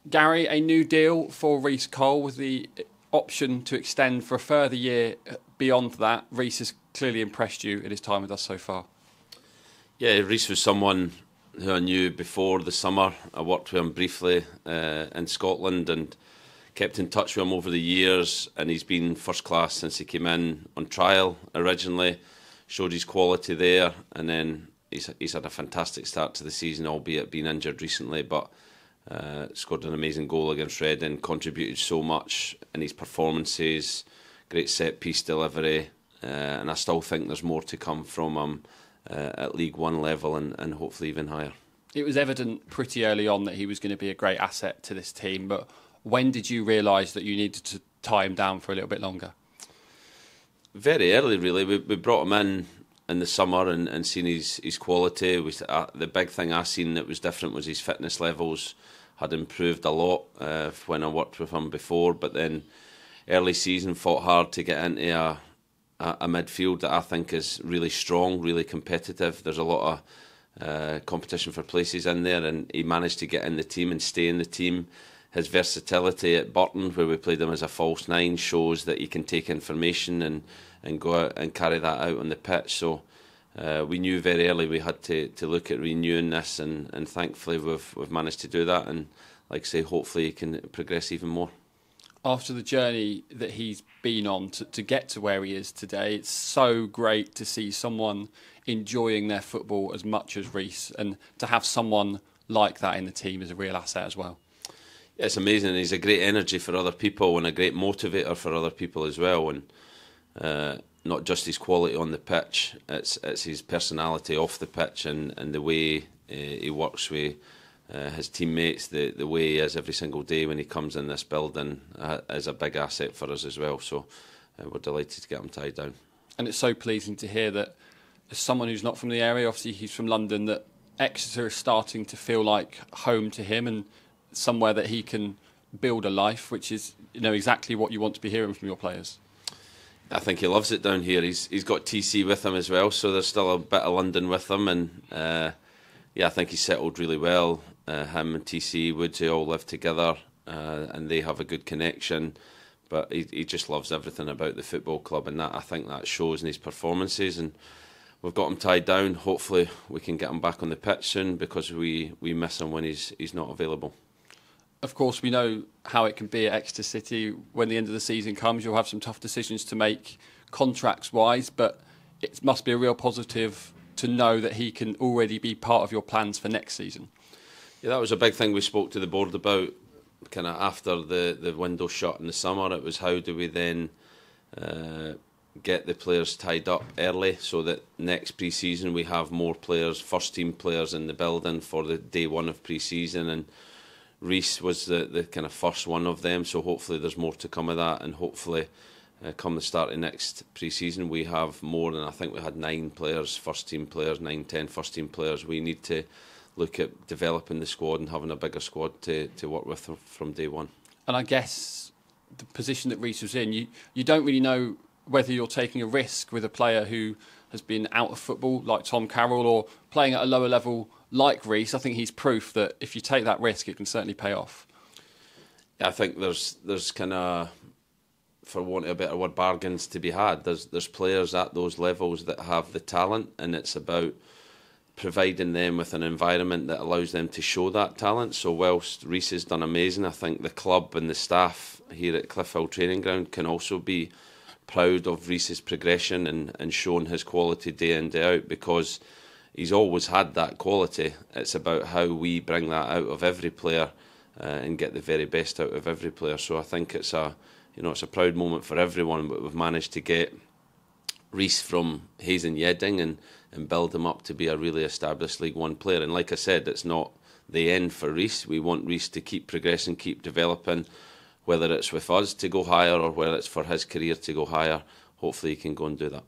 Gary, a new deal for Reece Cole with the option to extend for a further year beyond that. Reece has clearly impressed you in his time with us so far. Yeah, Reece was someone who I knew before the summer. I worked with him briefly in Scotland and kept in touch with him over the years, and he's been first class since he came in on trial originally, showed his quality there, and then he's had a fantastic start to the season, albeit being injured recently, but scored an amazing goal against Reading, contributed so much in his performances, great set-piece delivery, and I still think there's more to come from him at League One level and hopefully even higher. It was evident pretty early on that he was going to be a great asset to this team, but when did you realise that you needed to tie him down for a little bit longer? Very early, really. We brought him in the summer and seen his quality. The big thing I seen that was different was his fitness levels had improved a lot when I worked with him before, but then early season fought hard to get into a midfield that I think is really strong, really competitive. There's a lot of competition for places in there, and he managed to get in the team and stay in the team. His versatility at Burton, where we played him as a false nine, shows that he can take information and go out and carry that out on the pitch. So we knew very early we had to look at renewing this, and thankfully we've managed to do that. And like I say, hopefully he can progress even more. After the journey that he's been on to get to where he is today, it's so great to see someone enjoying their football as much as Reece, and to have someone like that in the team is a real asset as well. Yeah, it's amazing. He's a great energy for other people and a great motivator for other people as well. And not just his quality on the pitch, it's his personality off the pitch and the way he works with his teammates, the way he is every single day when he comes in this building is a big asset for us as well. So we're delighted to get him tied down. And it's so pleasing to hear that as someone who's not from the area, obviously he's from London, that Exeter is starting to feel like home to him and somewhere that he can build a life, which is exactly what you want to be hearing from your players. I think he loves it down here. He's got TC with him as well, so there's still a bit of London with him, and I think he's settled really well. Him and TC, Woodsy all live together, and they have a good connection. But he just loves everything about the football club, and I think that shows in his performances. And we've got him tied down. Hopefully we can get him back on the pitch soon, because we miss him when he's not available. Of course, we know how it can be at Exeter City. When the end of the season comes, you'll have some tough decisions to make contracts-wise, but it must be a real positive to know that he can already be part of your plans for next season. Yeah, that was a big thing we spoke to the board about kind of after the window shut in the summer. It was how do we then get the players tied up early so that next pre-season we have more players, first-team players in the building for the day one of pre-season, and Reece was the kind of first one of them, so hopefully there's more to come of that, and hopefully come the start of next pre-season we have more than, I think we had 9 players, first-team players, 9-10 first-team players. We need to look at developing the squad and having a bigger squad to work with from day one. And I guess the position that Reece was in, you don't really know whether you're taking a risk with a player who has been out of football like Tom Carroll, or playing at a lower level like Reece. I think he's proof that if you take that risk, it can certainly pay off. Yeah, I think there's kind of, for want of a better word, bargains to be had. There's players at those levels that have the talent, and it's about providing them with an environment that allows them to show that talent. So whilst Reece has done amazing, I think the club and the staff here at Cliffhill Training Ground can also be proud of Reece's progression and showing his quality day in, day out, because he's always had that quality. It's about how we bring that out of every player and get the very best out of every player. So I think it's a proud moment for everyone, but we've managed to get Reece from Hayes and Yedding and build him up to be a really established League One player. And like I said, it's not the end for Reece. We want Reece to keep progressing, keep developing, whether it's with us to go higher or whether it's for his career to go higher. Hopefully he can go and do that.